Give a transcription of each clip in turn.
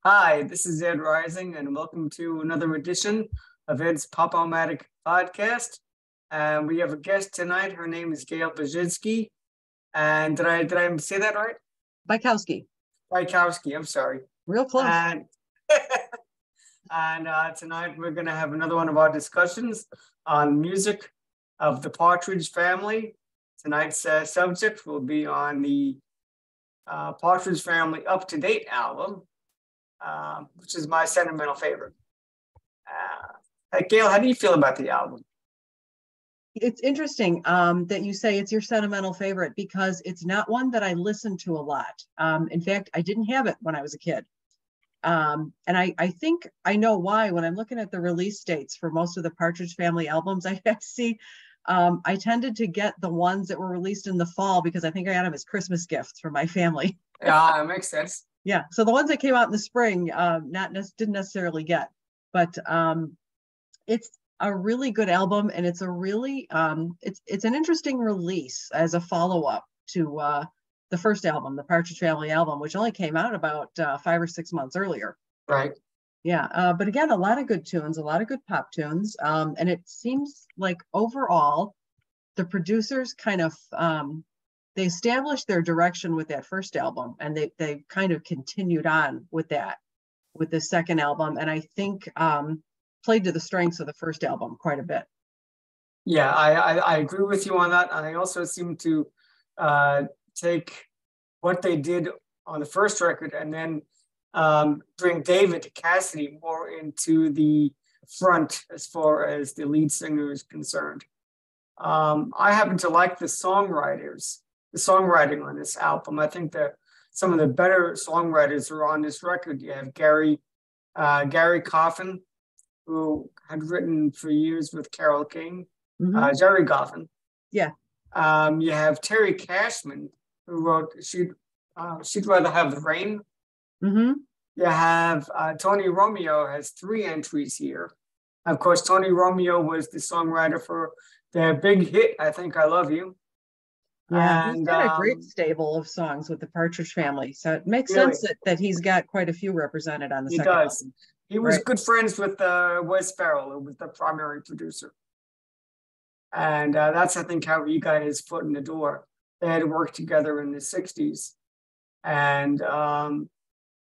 Hi, this is Ed Rising, and welcome to another edition of Ed's Pop-O-Matic podcast. And we have a guest tonight. Her name is Gail Bajkowski. And did I say that right? Bajkowski. Bajkowski, I'm sorry. Real close. And, tonight we're going to have another one of our discussions on music of the Partridge Family. Tonight's subject will be on the Partridge Family Up to Date album. Which is my sentimental favorite. Gail, how do you feel about the album? It's interesting that you say it's your sentimental favorite because it's not one that I listen to a lot. In fact, I didn't have it when I was a kid. And I think I know why. When I'm looking at the release dates for most of the Partridge Family albums, I see I tended to get the ones that were released in the fall because I think I got them as Christmas gifts from my family. Yeah, that makes sense. Yeah, so the ones that came out in the spring, didn't necessarily get, but it's a really good album, and it's a really it's an interesting release as a follow-up to the first album, the Partridge Family album, which only came out about 5 or 6 months earlier. Right. Yeah, but again, a lot of good tunes, a lot of good pop tunes, and it seems like overall, the producers kind of they established their direction with that first album, and they kind of continued on with that with the second album, and I think played to the strengths of the first album quite a bit. Yeah, I agree with you on that, and I also seem to take what they did on the first record and then bring David Cassidy more into the front as far as the lead singer is concerned. I happen to like the songwriting on this album. I think that some of the better songwriters are on this record. You have Gary Coffin, who had written for years with Carole King, Jerry Goffin. Yeah. You have Terry Cashman, who wrote She'd Rather Have the Rain. Mm-hmm. You have Tony Romeo has 3 entries here. Of course, Tony Romeo was the songwriter for their big hit, I Think I Love You. Yeah, he's got a great stable of songs with the Partridge Family, so it makes sense that he's got quite a few represented on the second album. He does. He was good friends with Wes Farrell, who was the primary producer. And that's, I think, how he got his foot in the door. They had worked together in the 60s. And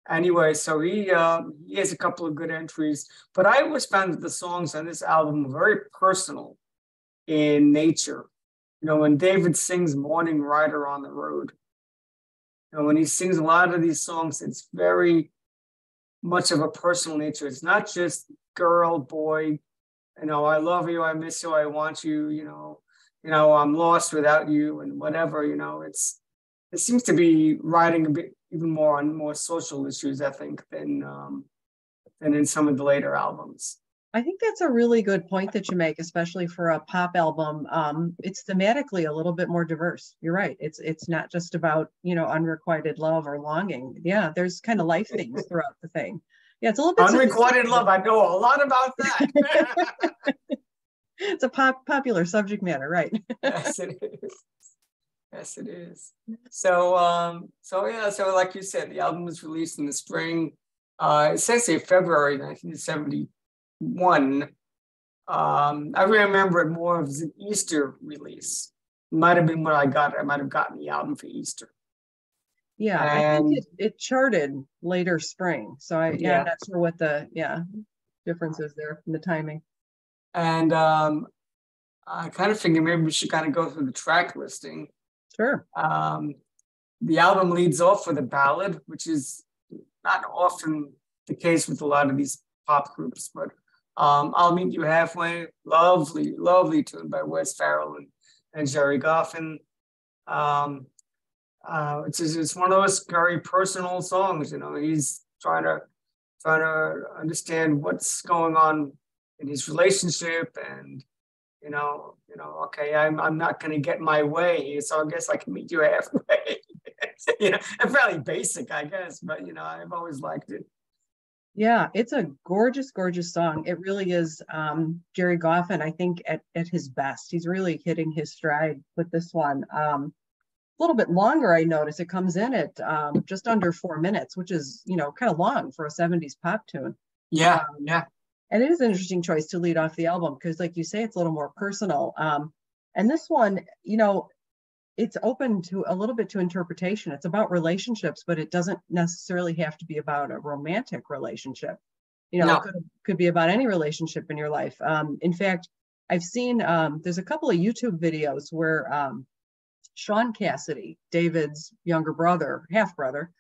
anyway, so he has a couple of good entries. But I always found that the songs on this album were very personal in nature. You know, when David sings Morning Rider on the Road, you know, when he sings a lot of these songs, it's very much of a personal nature. It's not just girl, boy, you know, I love you, I miss you, I want you, you know, I'm lost without you and whatever, you know, it seems to be writing a bit even more on more social issues, I think, than in some of the later albums. I think that's a really good point that you make, especially for a pop album. It's thematically a little bit more diverse. You're right. It's not just about, you know, unrequited love or longing. Yeah, there's kind of life things throughout the thing. Yeah, it's a little bit unrequited love. I know a lot about that. It's a popular subject matter, right? Yes, it is. Yes, it is. So like you said, the album was released in the spring. It says here February 1971. I remember it more as an Easter release. Might have been when I might have gotten the album for Easter. Yeah, I think it charted later spring. So I'm not sure what the difference is there in the timing. And I kind of figured maybe we should kind of go through the track listing. Sure. The album leads off with a ballad, which is not often the case with a lot of these pop groups, but I'll Meet You Halfway, lovely, lovely tune by Wes Farrell and Jerry Goffin. It's one of those very personal songs, you know. He's trying to understand what's going on in his relationship, and okay, I'm not going to get my way, so I guess I can meet you halfway. You know, and fairly basic, I guess, but you know, I've always liked it. Yeah, it's a gorgeous, gorgeous song. It really is. Jerry Goffin, I think, at his best. He's really hitting his stride with this one. little bit longer. I notice it comes in at just under 4 minutes, which is, kind of long for a 70s pop tune. Yeah, yeah. And it is an interesting choice to lead off the album because, like you say, it's a little more personal. And this one, it's open to a little bit to interpretation. It's about relationships, but it doesn't necessarily have to be about a romantic relationship. No. It could be about any relationship in your life. In fact, I've seen there's a couple of YouTube videos where Sean Cassidy, David's younger brother, half brother,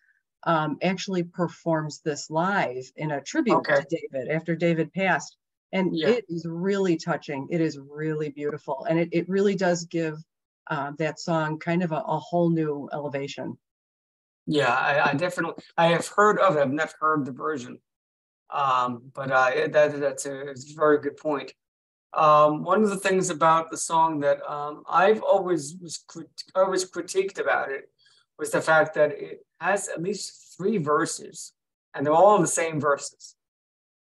actually performs this live in a tribute to David after David passed. And it is really touching. It is really beautiful. And it really does give that song kind of a whole new elevation. Yeah, I have heard of it. I've never heard the version. But that's a very good point. One of the things about the song that I've always critiqued about it was the fact that it has at least 3 verses, and they're all the same verses.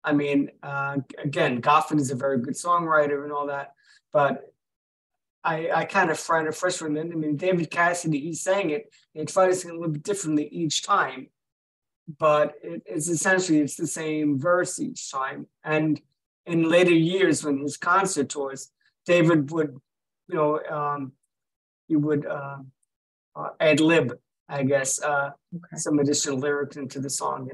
I mean, again, Goffin is a very good songwriter and all that, but I kind of find it frustrating. I mean, David Cassidy, he sang it, and he tried to sing it a little bit differently each time, but it's essentially the same verse each time. And in later years, when his concert tours, David would, he would ad lib, I guess, some additional lyrics into the song,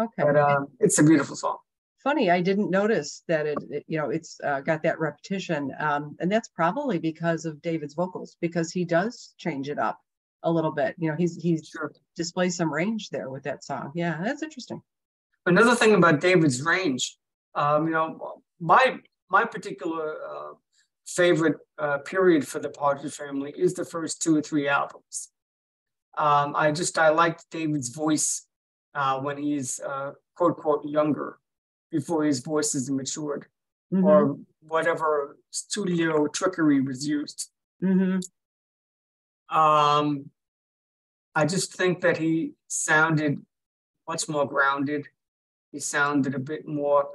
Okay. But it's a beautiful song. Funny, I didn't notice that it's got that repetition, and that's probably because of David's vocals, because he does change it up a little bit. He's Sure. displays some range there with that song. Yeah, that's interesting. Another thing about David's range, my particular favorite period for the Partridge Family is the first 2 or 3 albums. I liked David's voice when he's quote unquote younger, before his voice is matured, or whatever studio trickery was used. I just think that he sounded much more grounded. He sounded a bit more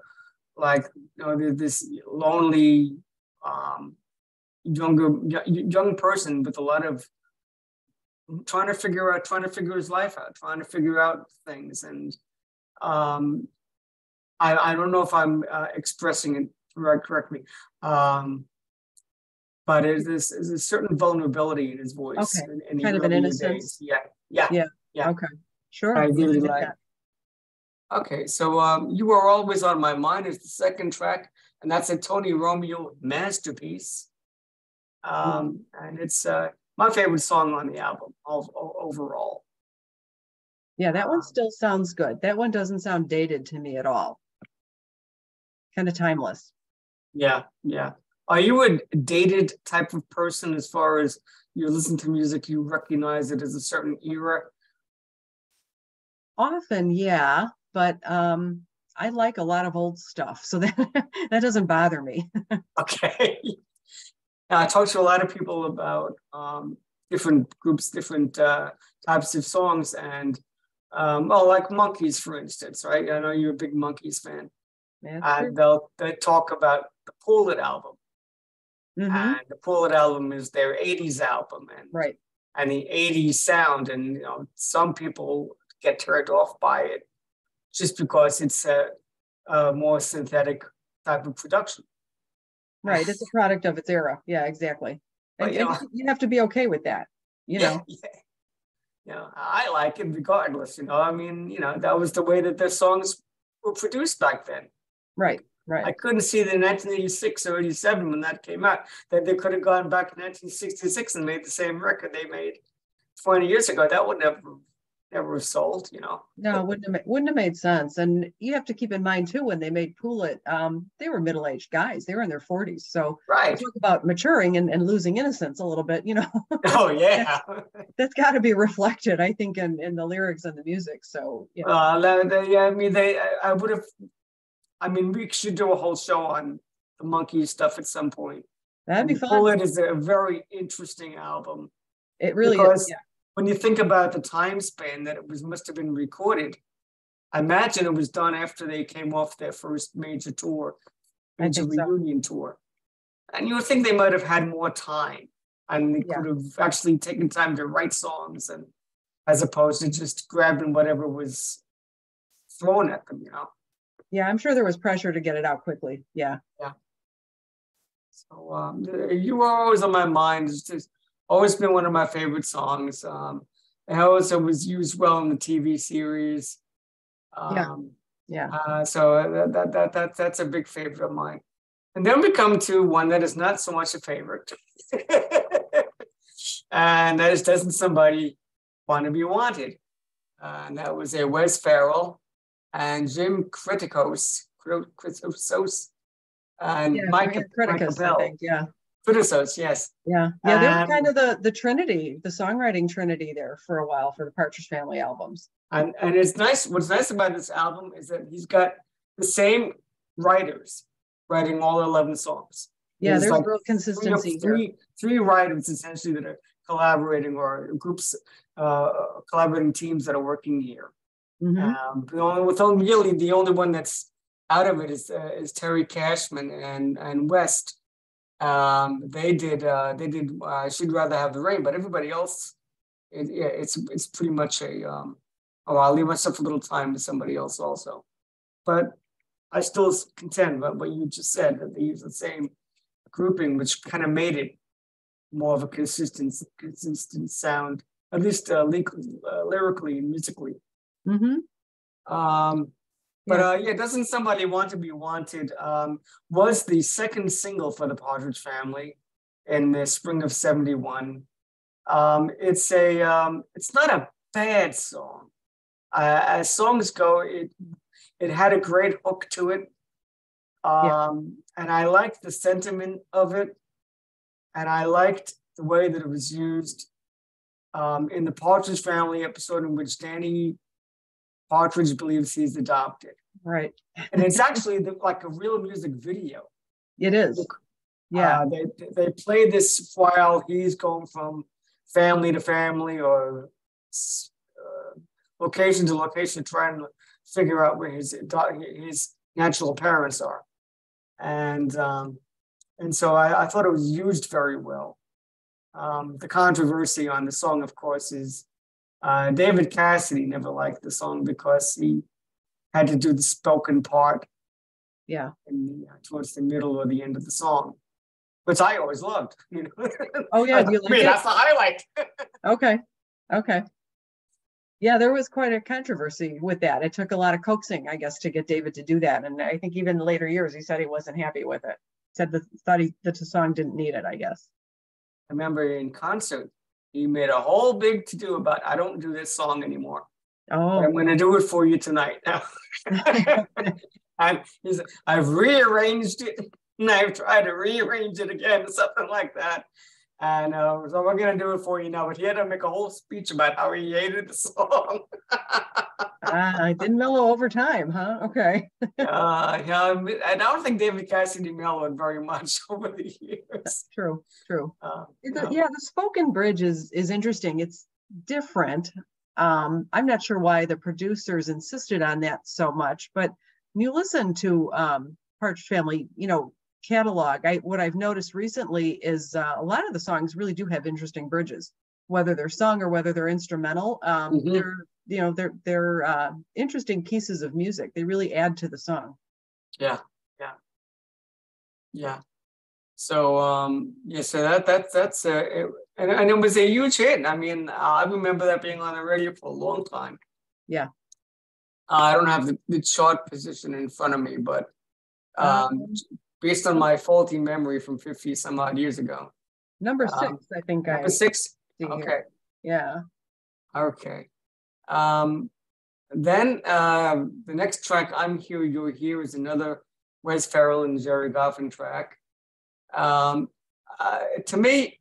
like this lonely young person with a lot of trying to figure his life out, trying to figure out things. And I don't know if I'm expressing it correctly, but there's a certain vulnerability in his voice. Okay, in kind of an innocence. Days. Yeah. Okay, sure. I really like that. Okay, so You Are Always on My Mind is the second track, and that's a Tony Romeo masterpiece. And it's my favorite song on the album overall. Yeah, that one still sounds good. That one doesn't sound dated to me at all. Kind of timeless. Yeah. Are you a dated type of person as far as you listen to music, you recognize it as a certain era? Often, yeah, but I like a lot of old stuff, so that doesn't bother me. Okay. I talk to a lot of people about different groups, different types of songs, and like Monkees, for instance, right? I know you're a big Monkees fan. And they'll talk about the Pull It album. And the Pull It album is their 80s album, and the 80s sound. And some people get turned off by it just because it's a more synthetic type of production. Right, it's a product of its era. Yeah, exactly. And you have to be okay with that. Yeah. I like it regardless. I mean, that was the way that their songs were produced back then. Right. I couldn't see that in 1986 or 87 when that came out, that they could have gone back to 1966 and made the same record they made 20 years ago. That would never have sold, No, it wouldn't have made sense. And you have to keep in mind too, when they made Pull It, they were middle-aged guys. They were in their 40s. So talk about maturing and losing innocence a little bit, Oh yeah. That's got to be reflected, I think, in the lyrics and the music. So we should do a whole show on the Monkees stuff at some point. That'd be fun. Pull It is a very interesting album. It really is. Yeah. When you think about the time span that must have been recorded, I imagine it was done after they came off their first major reunion tour. And you would think they might have had more time and they Yeah. could have actually taken time to write songs, and as opposed to just grabbing whatever was thrown at them, Yeah, I'm sure there was pressure to get it out quickly. Yeah. Yeah. So you were always on my mind. It's just always been one of my favorite songs. And also was used well in the TV series. Yeah. So that's a big favorite of mine. And then we come to one that is not so much a favorite. And that is Doesn't Somebody Want to Be Wanted? And that was a Wes Farrell and Jim Kritikos, and Mike Criticus, I think. Yeah. Kritikos, yes. Yeah. Yeah. They were kind of the trinity, the songwriting trinity there for a while for the Partridge Family albums. And it's nice. What's nice about this album is that he's got the same writers writing all 11 songs. Yeah, there's real consistency. Three writers essentially that are collaborating, or groups, collaborating teams that are working here. Mm-hmm. The only one that's out of it is Terry Cashman and West. They did She'd Rather Have the Rain, but everybody else, it's pretty much I'll leave myself a little time with somebody else also. But I still contend with what you just said, that they use the same grouping, which kind of made it more of a consistent sound, at least lyrically and musically. Mm-hmm. Doesn't Somebody Want to Be Wanted was the second single for the Partridge Family in the spring of '71. It's not a bad song. As songs go, it had a great hook to it. And I liked the sentiment of it. And I liked the way that it was used in the Partridge Family episode in which Danny Partridge believes he's adopted. Right. And it's actually like a real music video. It is. Yeah. They play this while he's going from family to family, or location to location, trying to figure out where his natural parents are. And so I thought it was used very well. The controversy on the song, of course, is David Cassidy never liked the song because he had to do the spoken part. Yeah. Towards the middle or the end of the song, which I always loved. Oh yeah, do you like it? That's the highlight. Okay. Yeah, there was quite a controversy with that. It took a lot of coaxing, I guess, to get David to do that. And I think even in later years, he said he wasn't happy with it. Said that the song didn't need it, I guess. I remember in concert, he made a whole big to-do about, I don't do this song anymore. Oh. I'm going to do it for you tonight. I've rearranged it, and I've tried to rearrange it again, something like that. And so we're going to do it for you now. But he had to make a whole speech about how he hated the song. I didn't mellow over time, huh? Okay. I don't think David Cassidy mellowed very much over the years. True. The spoken bridge is interesting. It's different. I'm not sure why the producers insisted on that so much, but when you listen to Partridge Family, catalog, what I've noticed recently is a lot of the songs really do have interesting bridges, whether they're sung or whether they're instrumental. They're interesting pieces of music. They really add to the song. Yeah. So that's and it was a huge hit. I mean, I remember that being on the radio for a long time. Yeah. I don't have the chart position in front of me, but based on my faulty memory from 50 some odd years ago. Number 6, I think. Number 6? Okay. Here. Yeah. Okay. Then the next track, I'm Here, You're Here, is another Wes Farrell and Jerry Goffin track. To me,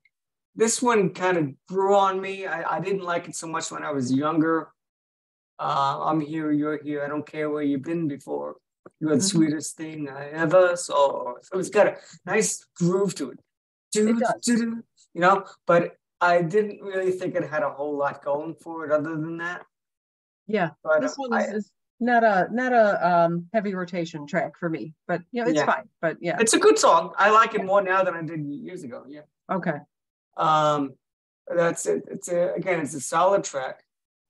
this one kind of grew on me. I didn't like it so much when I was younger. I'm here, you're here. I don't care where you've been before. You're the sweetest thing I ever saw. So it's got a nice groove to it. It does. But I didn't really think it had a whole lot going for it other than that. Yeah, but this one is not a heavy rotation track for me, but it's fine. But yeah, it's a good song. I like it more now than I did years ago. Yeah. Okay. That's it. It's a solid track.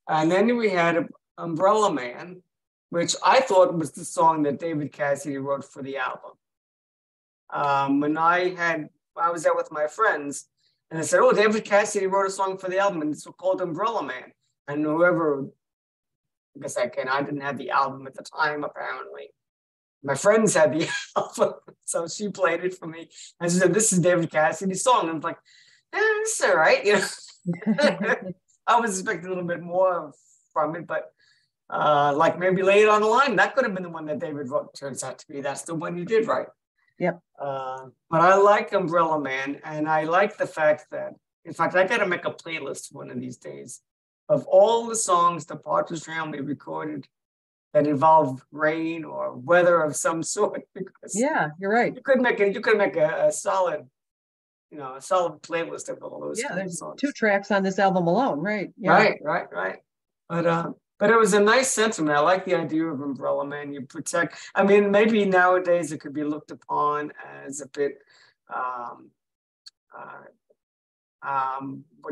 And then we had Umbrella Man, which I thought was the song that David Cassidy wrote for the album. When I was out with my friends, and I said, "Oh, David Cassidy wrote a song for the album, and it's called Umbrella Man." And whoever, I guess I didn't have the album at the time, apparently. My friends had the album, so she played it for me. And she said, "This is David Cassidy's song." And I'm like, it's all right. I was expecting a little bit more from it, but like maybe later on the line, that could have been the one that David wrote. Turns out to be that's the one you did write. Yep. But I like Umbrella Man, and I like the fact that, in fact, I got to make a playlist one of these days of all the songs the Partridge Family recorded that involve rain or weather of some sort. Because yeah, you're right. You could make a solid, a solid playlist of all those. Yeah, there's songs. 2 tracks on this album alone, right? Yeah. Right. But it was a nice sentiment. I like the idea of Umbrella Man. You protect. I mean, maybe nowadays it could be looked upon as a bit, what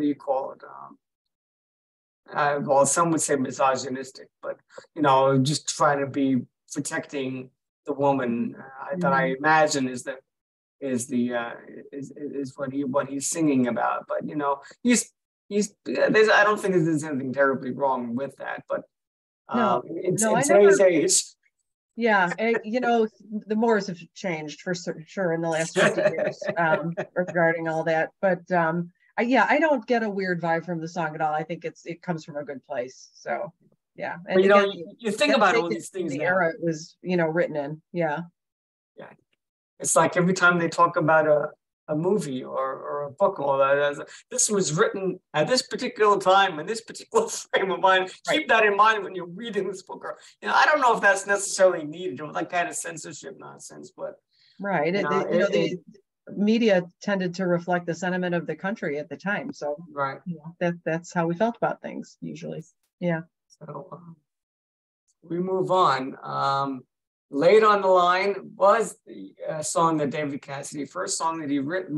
do you call it? Well, some would say misogynistic, but just trying to be protecting the woman that I imagine is what he's singing about. But I don't think there's anything terribly wrong with that. But in today's age. Yeah, the mores have changed for sure in the last 50 years regarding all that. But I don't get a weird vibe from the song at all. I think it comes from a good place. So yeah, and again, you think about all these things. The era it was written in. Yeah. It's like every time they talk about a movie or a book, all that. This was written at this particular time in this particular frame of mind. Right. Keep that in mind when you're reading this book. Or I don't know if that's necessarily needed, or that kind of censorship nonsense. But right, the media tended to reflect the sentiment of the country at the time. So right, that's how we felt about things usually. Yeah. So we move on. Late on the Line was the song that David Cassidy, first song that he wrote. He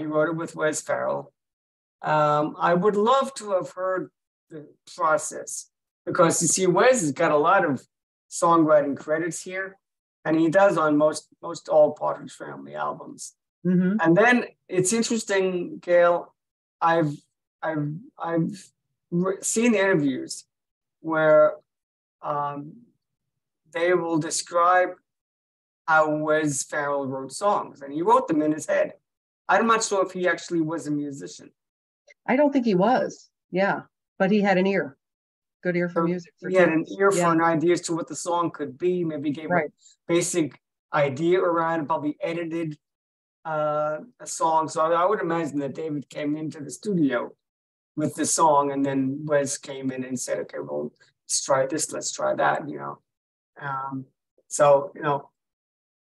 wrote it with Wes Farrell. I would love to have heard the process, because you see, Wes has got a lot of songwriting credits here, and he does on most all Partridge Family albums. Mm-hmm. And then it's interesting, Gail. I've seen interviews where they will describe how Wes Farrell wrote songs, and he wrote them in his head. I'm not sure if he actually was a musician. I don't think he was. Yeah, but he had an ear, good ear for music. He had an ear for an idea as to what the song could be. Maybe gave a basic idea around, probably edited a song. So I would imagine that David came into the studio with the song, and then Wes came in and said, "Okay, well, let's try this, let's try that,"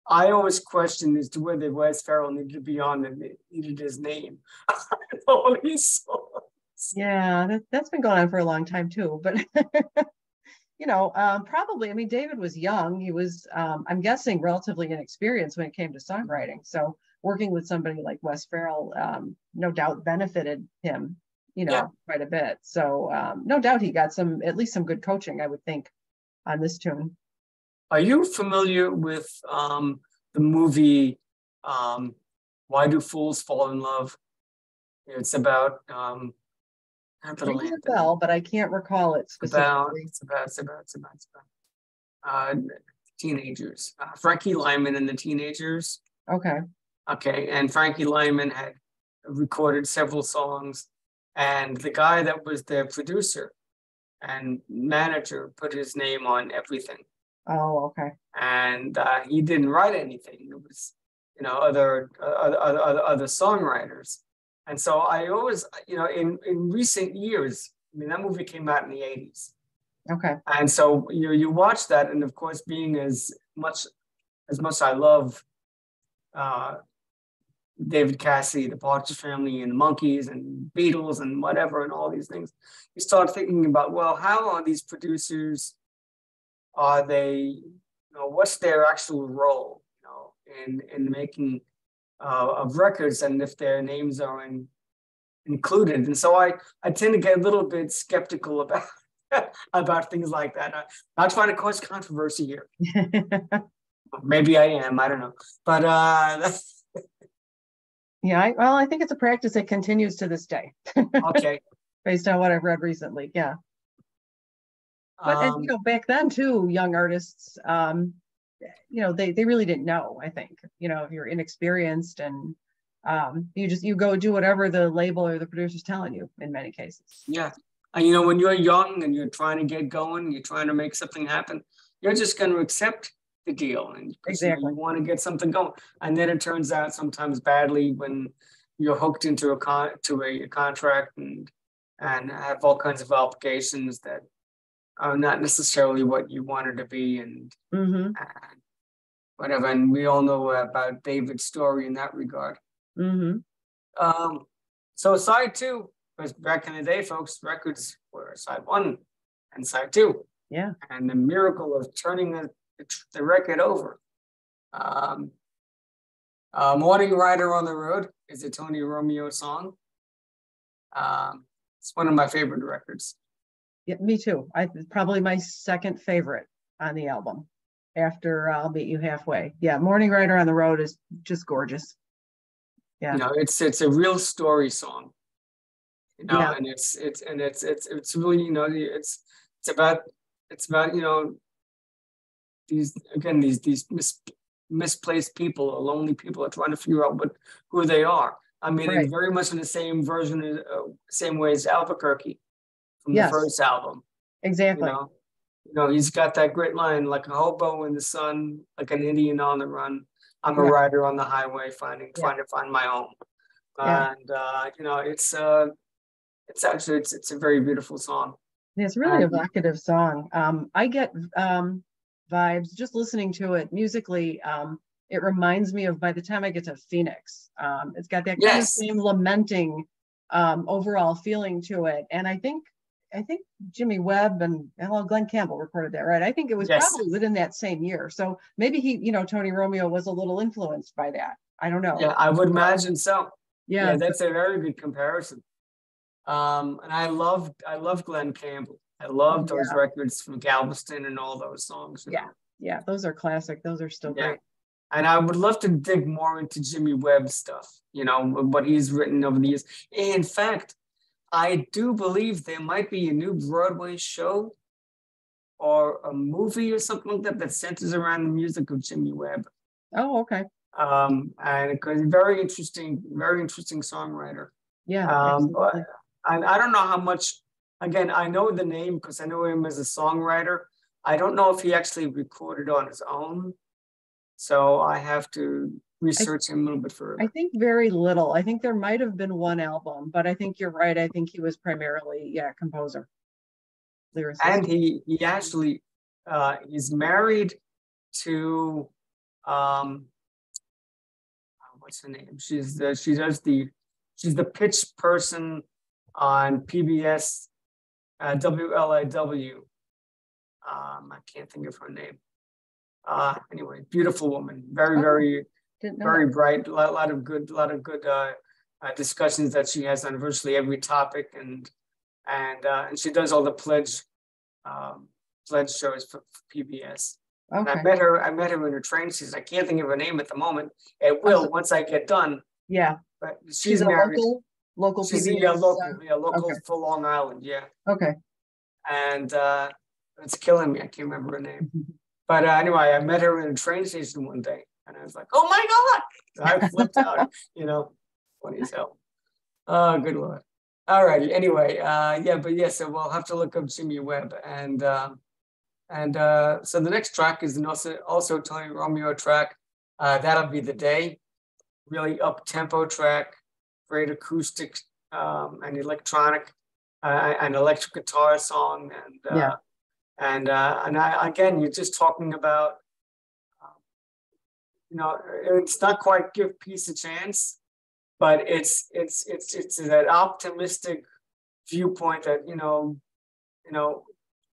I always question as to whether Wes Farrell needed to be on and needed his name. All these songs. Yeah, that's been going on for a long time too. But probably. I mean, David was young. He was, I'm guessing, relatively inexperienced when it came to songwriting. So working with somebody like Wes Farrell, no doubt benefited him, quite a bit. So no doubt he got at least some good coaching, I would think, on this tune. Are you familiar with the movie Why Do Fools Fall in Love? It's about rings a bell, but I can't recall it specifically. It's about teenagers. Frankie Lyman and the Teenagers. Okay, and Frankie Lyman had recorded several songs, and the guy that was their producer and manager put his name on everything. Oh, okay. And he didn't write anything. It was, other songwriters. And so I always, in recent years, I mean, that movie came out in the 80s. Okay. And so you watch that, and of course, being as much as I love David Cassidy, the Partridge Family, and the Monkees, and Beatles, and whatever, and all these things, you start thinking about, well, how are these producers? Are they, what's their actual role, in making of records and if their names are included. And so I tend to get a little bit skeptical about about things like that. I'm not trying to cause controversy here. Maybe I am. I don't know. But that's yeah. I think it's a practice that continues to this day. okay. Based on what I've read recently. Yeah. But and, back then too, young artists, they really didn't know. I think if you're inexperienced and you go do whatever the label or the producer's telling you in many cases. Yeah. And when you're young and you're trying to get going, you're trying to make something happen, you're just going to accept the deal. And exactly. You want to get something going. And then it turns out sometimes badly when you're hooked into a contract and have all kinds of obligations that are not necessarily what you wanted to be and whatever. And we all know about David's story in that regard. So side two, because back in the day, folks, records were side one and side two. Yeah. And the miracle of turning the record over. Morning Rider on the Road is a Tony Romeo song. It's one of my favorite records. Yeah, me too. It's probably my second favorite on the album after I'll Meet You Halfway. Yeah, Morning Rider on the Road is just gorgeous. Yeah. It's a real story song. Yeah. And it's really, it's about these misplaced people or lonely people are trying to figure out who they are. I mean, right. Very much in the same version, same way as Albuquerque from the first album. Exactly. He's got that great line, like a hobo in the sun, like an Indian on the run. I'm a rider on the highway, trying to find my home. Yeah. And it's actually it's a very beautiful song. Yeah, it's a really evocative song. I get vibes just listening to it musically. It reminds me of By the Time I Get to Phoenix. It's got that kind of same lamenting overall feeling to it. And I think Jimmy Webb and Glenn Campbell recorded that, right? I think it was probably within that same year. So maybe Tony Romeo was a little influenced by that. I don't know. Yeah, I would imagine so. Yeah, that's a very good comparison. And I love Glenn Campbell. I love those records from Galveston and all those songs. Yeah, those are classic. Those are still great. And I would love to dig more into Jimmy Webb stuff, what he's written over the years. In fact, I do believe there might be a new Broadway show or a movie or something like that centers around the music of Jimmy Webb. Oh, okay. And because very interesting songwriter. Yeah. And I don't know how much. Again, I know the name because I know him as a songwriter. I don't know if he actually recorded on his own. So I have to research him a little bit further. I think very little. I think there might have been one album, but I think you're right. I think he was primarily, composer. Lyricist. And he actually, he's married to, what's her name? She's the pitch person on PBS, WLIW. I can't think of her name. Anyway, beautiful woman, very bright. A lot of good discussions that she has on virtually every topic, and she does all the pledge shows for PBS. Okay. And I met her in her train season. I can't think of her name at the moment. It will once I get done. Yeah. But she's married. Local she's PBS. Local for Long Island. Yeah. Okay. And it's killing me. I can't remember her name. But anyway, I met her in a train station one day, and I was like, "Oh my God!" I flipped out. Funny as hell. Oh, good Lord. All righty. Anyway, so we'll have to look up Jimmy Webb, and so the next track is also Tony Romeo track. That'll Be the Day. Really up-tempo track, great acoustic and electronic, and electric guitar song, and again, you're just talking about, it's not quite Give Peace a Chance, but it's that optimistic viewpoint that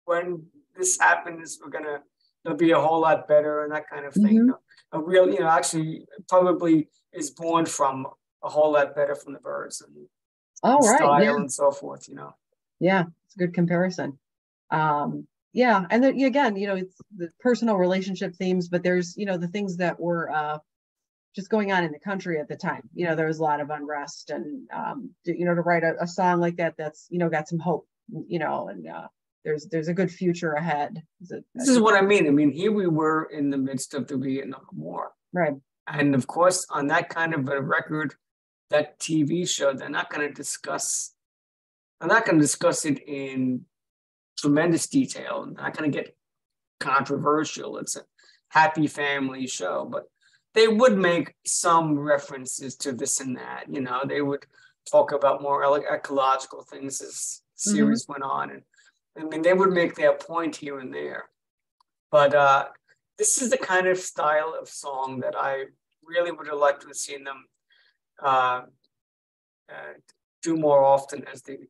when this happens, we're gonna They'll be a whole lot better and that kind of thing. Mm-hmm. A real, actually probably is born from a whole lot better from the Byrds and Right. style Yeah. and so forth, Yeah. It's a good comparison. Yeah. And then again, it's the personal relationship themes, but there's, the things that were just going on in the country at the time. There was a lot of unrest and, to write a song like that, that's, got some hope, and there's a good future ahead. This is what I mean. Here we were in the midst of the Vietnam War. Right. And of course, on that kind of a record, that TV show, they're not going to discuss it in tremendous detail. They're not going to get controversial. It's a happy family show, but they would make some references to this and that. They would talk about more ecological things as series went on. And they would make their point here and there. But this is the kind of style of song that I really would have liked to have seen them do more often as the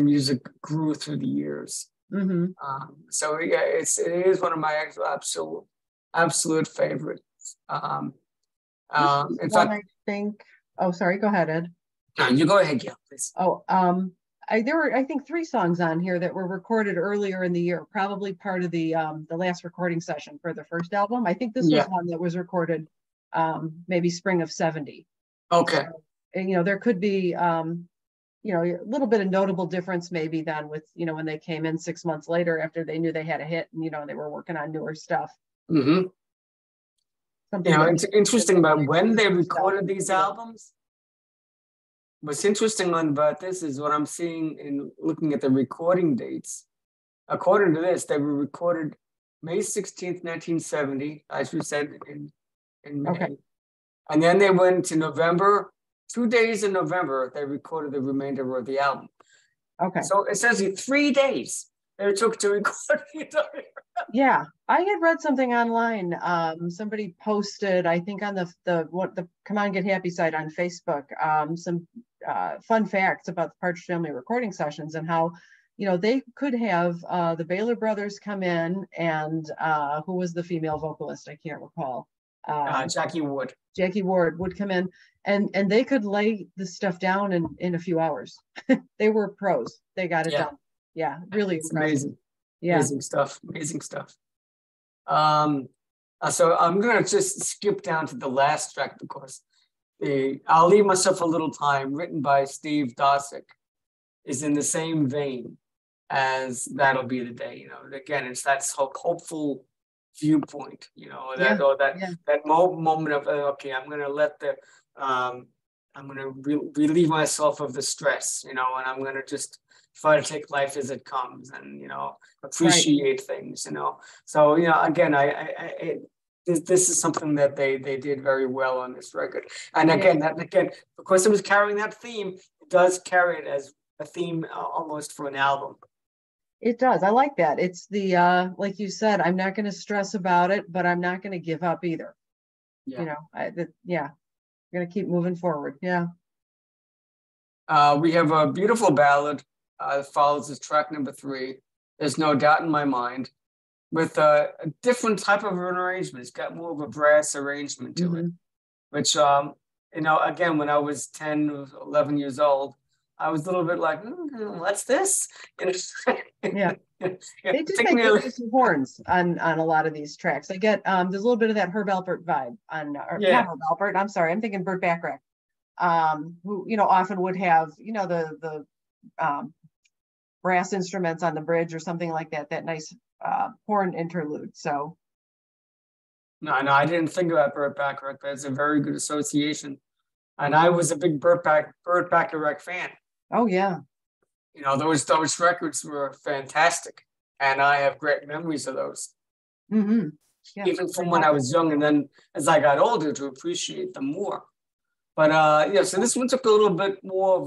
music grew through the years. Mm-hmm. So yeah, it is one of my absolute favorites. In fact, I think. Oh, sorry. Go ahead, Ed. No, you go ahead, Gail, please. Oh, there were, I think, 3 songs on here that were recorded earlier in the year, probably part of the last recording session for the first album. I think this was one that was recorded maybe spring of 70. Okay. So, and, there could be, a little bit of notable difference maybe then with, when they came in 6 months later after they knew they had a hit and, they were working on newer stuff. Mm-hmm. It's interesting about when they recorded these albums. What's interesting about this is what I'm seeing in looking at the recording dates. According to this, they were recorded May 16th, 1970, as we said in May. Okay. And then they went to November, 2 days in November, they recorded the remainder of the album. Okay. So it says 3 days it took to record the entire album. Yeah, I had read something online. Somebody posted, I think on the Come On Get Happy site on Facebook, some fun facts about the Partridge Family recording sessions and how, they could have the Baylor brothers come in and who was the female vocalist? I can't recall. Jackie Wood. Jackie Ward would come in and they could lay the stuff down in a few hours. They were pros. They got it done. Yeah, really it's impressive. Amazing. Yeah. Amazing stuff. So I'm going to just skip down to the last track because I'll Leave Myself a Little Time, written by Steve Dosick, is in the same vein as That'll Be the Day. Again, it's that hopeful viewpoint, that moment of, okay, I'm going to let I'm going to relieve myself of the stress, and I'm going to just try to take life as it comes and, appreciate things, So, again, this is something that they did very well on this record. And again, because it was carrying that theme, it does carry it as a theme almost for an album. It does. I like that. It's the, like you said, I'm not going to stress about it, but I'm not going to give up either. Yeah. I'm going to keep moving forward. Yeah. We have a beautiful ballad that follows as track number 3. There's No Doubt in My Mind, with a different type of an arrangement. It's got more of a brass arrangement to it, which, again, when I was 10 or 11 years old, I was a little bit like, what's this? Yeah. They do take some horns on a lot of these tracks. I get, there's a little bit of that Herb Alpert vibe on, not Herb Alpert, I'm sorry, I'm thinking Burt Bacharach, who, often would have, the brass instruments on the bridge or something like that nice horn interlude. So. No, I didn't think about Burt Bacharach, but it's a very good association. And I was a big Burt Bacharach fan. Oh, yeah. Those records were fantastic. And I have great memories of those. Mm-hmm. Yeah, even from when I was young, and then as I got older to appreciate them more. But so this one took a little bit more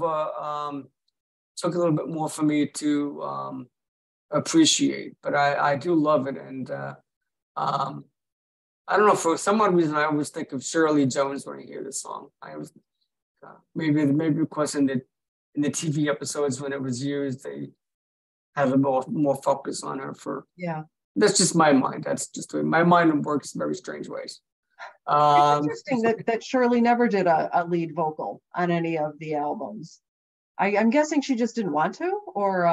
for me to appreciate. But I do love it, and I don't know, for some odd reason I always think of Shirley Jones when I hear this song. I was maybe because in the TV episodes when it was used, they had a more focus on her for That's just my mind. That's just the way my mind works in very strange ways. It's interesting that Shirley never did a lead vocal on any of the albums. I'm guessing she just didn't want to, or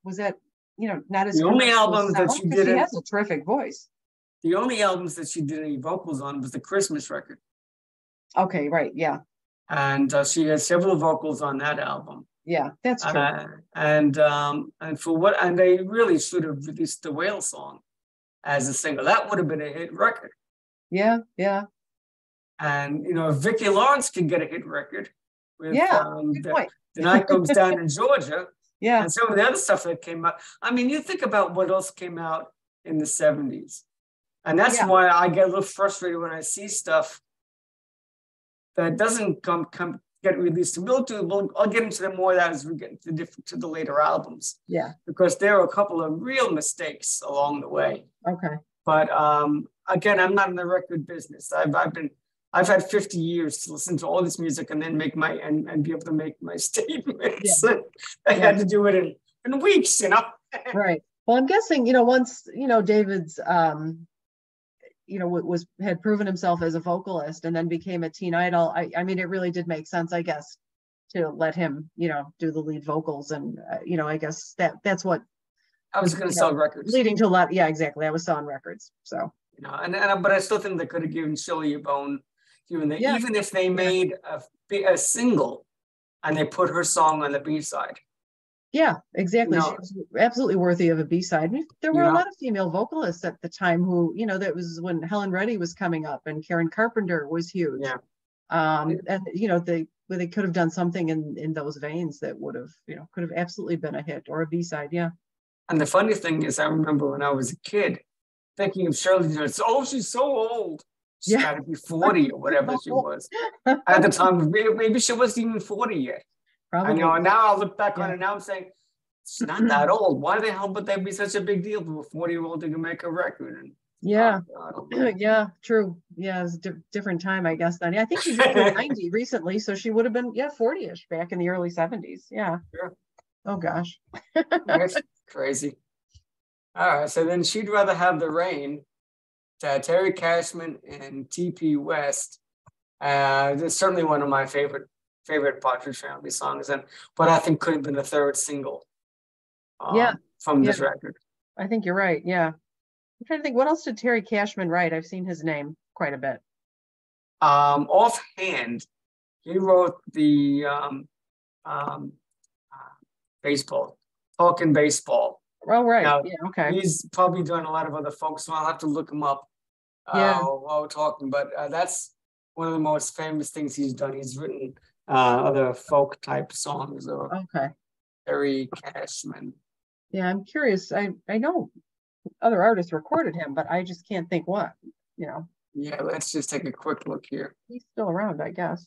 was that, not as The only albums that she did, she has a terrific voice. The only albums that she did any vocals on was the Christmas record. Okay, right, yeah. And she had several vocals on that album. Yeah, that's true. And they really should have released the Whale song as a single. That would have been a hit record. Yeah, yeah. And if Vicki Lawrence could get a hit record with good The Night Comes Down in Georgia, yeah, and some of the other stuff that came out. I mean, you think about what else came out in the 70s. And that's why I get a little frustrated when I see stuff that doesn't get released. I'll get into more of that as we get to the later albums. Yeah. Because there are a couple of real mistakes along the way. Okay. But again, I'm not in the record business. I've had 50 years to listen to all this music and then and be able to make my statements. Yeah. I had to do it in weeks, Right. Well, I'm guessing, once, David's had proven himself as a vocalist and then became a teen idol. I mean, it really did make sense, I guess, to let him, do the lead vocals. And, I guess that's what I was going to sell records. Leading to a lot. Yeah, exactly. I was selling records. So, but I still think they could have given Shirley a bone, even if they made a single and they put her song on the B-side. Yeah, exactly. She was absolutely worthy of a B-side. There were a lot of female vocalists at the time who, that was when Helen Reddy was coming up and Karen Carpenter was huge. Yeah. And, they could have done something in those veins that would have, could have absolutely been a hit or a B-side. Yeah. And the funny thing is, I remember when I was a kid thinking of Shirley, she's so old. She's got to be 40 or whatever she was. At the time, maybe she wasn't even 40 yet. Probably. And now I look back on it now, I'm saying, she's not that old. Why the hell would that be such a big deal for a 40-year-old to make a record? And, yeah, true. Yeah, it was a different time, I guess, then. Yeah, I think she just turned 90 recently, so she would have been, 40-ish back in the early 70s. Yeah. Sure. Oh, gosh. That's crazy. All right, so then She'd Rather Have the Rain, Terry Cashman and T.P. West. It's certainly one of my favorite Partridge Family songs, but I think could have been a third single from this record. I think you're right. Yeah. I'm trying to think, what else did Terry Cashman write? I've seen his name quite a bit. Offhand, he wrote the baseball, Talking Baseball. Oh, right. Now, okay. He's probably done a lot of other folk, so I'll have to look him up while we're talking, but that's one of the most famous things he's done. He's written other folk type songs. Okay. Terry Cashman. Yeah, I'm curious. I know other artists recorded him, but I just can't think what, Yeah, let's just take a quick look here. He's still around, I guess.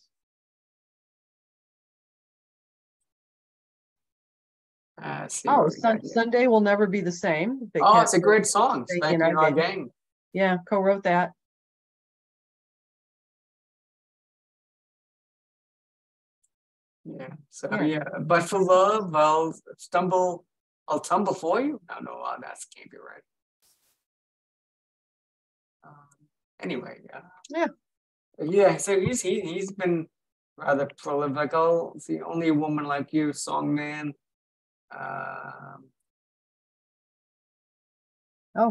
Sunday Will Never Be the Same. It's a great song. Thank You, Our Gang. Yeah, co-wrote that. Yeah. So but for love, I'll tumble for you. No, that can't be right. Anyway, yeah. So he's been rather prolific. It's the Only a Woman Like You, Song Man. No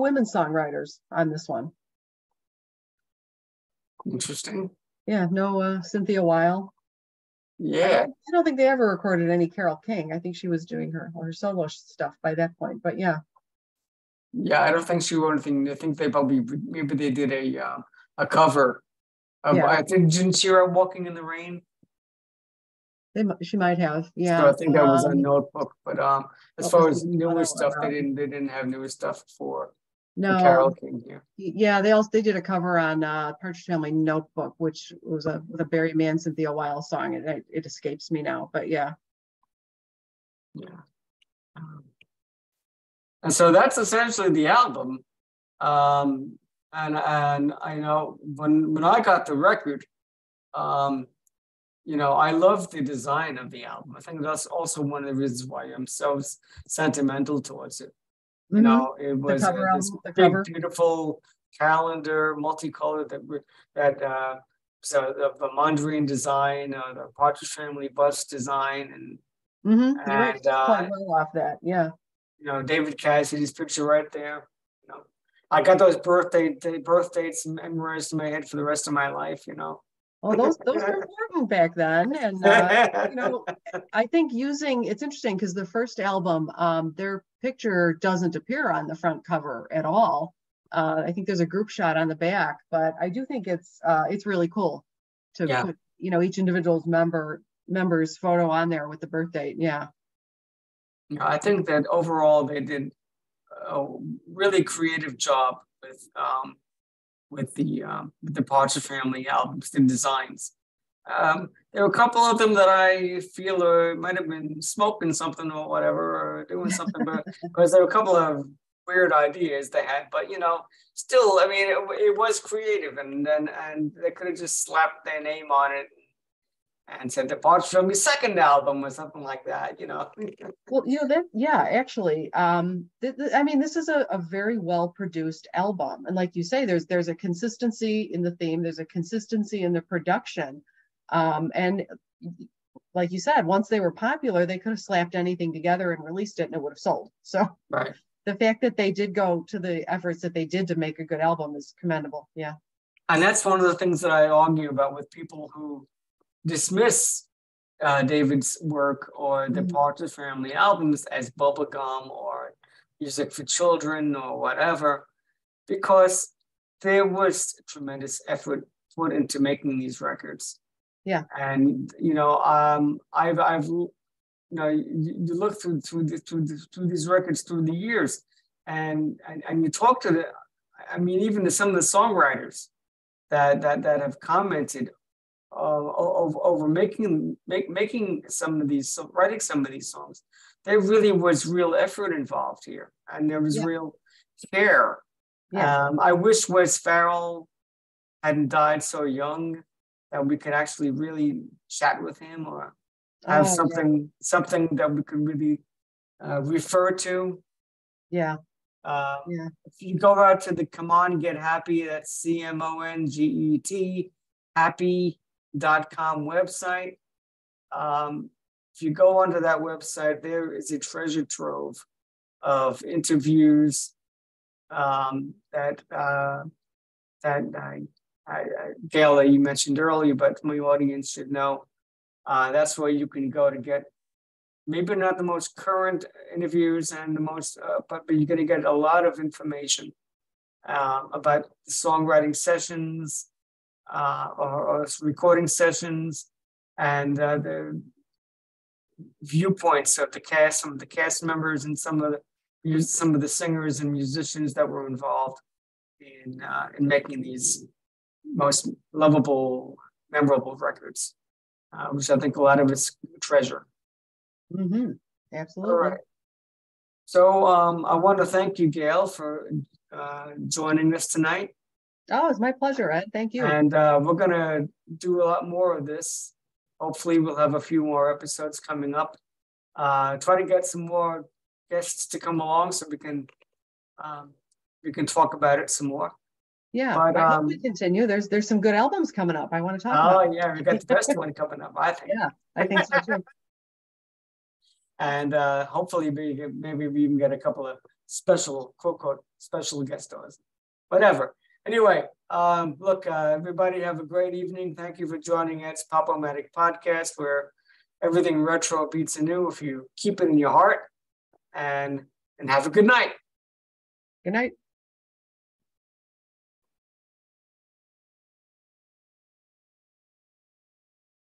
women songwriters on this one. Interesting. Yeah, no Cynthia Weil. Yeah. I don't think they ever recorded any Carole King. I think she was doing her solo stuff by that point, but yeah. Yeah, I don't think she wrote anything. I think maybe they did a cover. Didn't she write Walking in the Rain? She might have, yeah. So I think that was a Notebook, but as far as newer stuff, they didn't have newer stuff for Carole King here. Yeah, they did a cover on Partridge Family Notebook, which was with a Barry Mann, Cynthia Weil song, and it escapes me now, but yeah. Yeah. And so that's essentially the album. And I know when I got the record, I love the design of the album. I think that's also one of the reasons why I'm so sentimental towards it. You know, it was this the big, cover. beautiful calendar, multicolored so the Mondrian design, the Partridge Family bus design, You're right. It's quite well off that. Yeah. You know, David Cassidy's picture right there. You know, I got those birth dates memorized in my head for the rest of my life. You know. Oh, those were important back then, and you know, I think it's interesting because the first album, their picture doesn't appear on the front cover at all. I think there's a group shot on the back, but I do think it's really cool to put, you know, each individual's member's photo on there with the birth date. Yeah. I think that overall they did a really creative job with the Partridge Family albums, the designs. There were a couple of them that I feel might have been smoking something or whatever, or doing something, but because there were a couple of weird ideas they had. But you know, still, I mean, it was creative, and they could have just slapped their name on it and said the Partridge Family second album or something like that. You know. Well, you know actually, I mean, this is a very well produced album, and like you say, there's a consistency in the theme, there's a consistency in the production, and like you said, once they were popular, they could have slapped anything together and released it, and it would have sold. So, right. The fact that they did go to the efforts that they did to make a good album is commendable. Yeah, and that's one of the things that I argue about with people who dismiss David's work or the Partridge Family albums as bubblegum or music for children or whatever, because there was tremendous effort put into making these records. Yeah, and you know, I've you know, you look through these records through the years, and you talk to even to some of the songwriters that have commented over writing some of these songs. There really was real effort involved here, and there was real care. Yeah. I wish Wes Farrell hadn't died so young, that we could actually really chat with him or have something that we could really refer to. Yeah. If you go out to the Come On Get Happy, that's CMONGET, happy.com website. If you go onto that website, there is a treasure trove of interviews that Gail, you mentioned earlier, but my audience should know. That's where you can go to get maybe not the most current interviews and the most, but you're going to get a lot of information about the songwriting sessions or recording sessions and the viewpoints of some of the cast members and some of the singers and musicians that were involved in making these most lovable, memorable records, which I think a lot of it's treasure. Absolutely. All right. So I want to thank you, Gail, for joining us tonight. Oh, it's my pleasure, Ed. Thank you. And we're going to do a lot more of this. Hopefully, we'll have a few more episodes coming up. Try to get some more guests to come along so we can talk about it some more. Yeah, but, I hope we continue. There's some good albums coming up. I want to talk about. Oh yeah, we got the best one coming up, I think. Yeah, I think so too. And hopefully maybe we even get a couple of special, quote, special guest stars. Whatever. Anyway, look, everybody have a great evening. Thank you for joining Ed's Pop-O-Matic podcast, where everything retro beats anew if you keep it in your heart. And have a good night. Good night.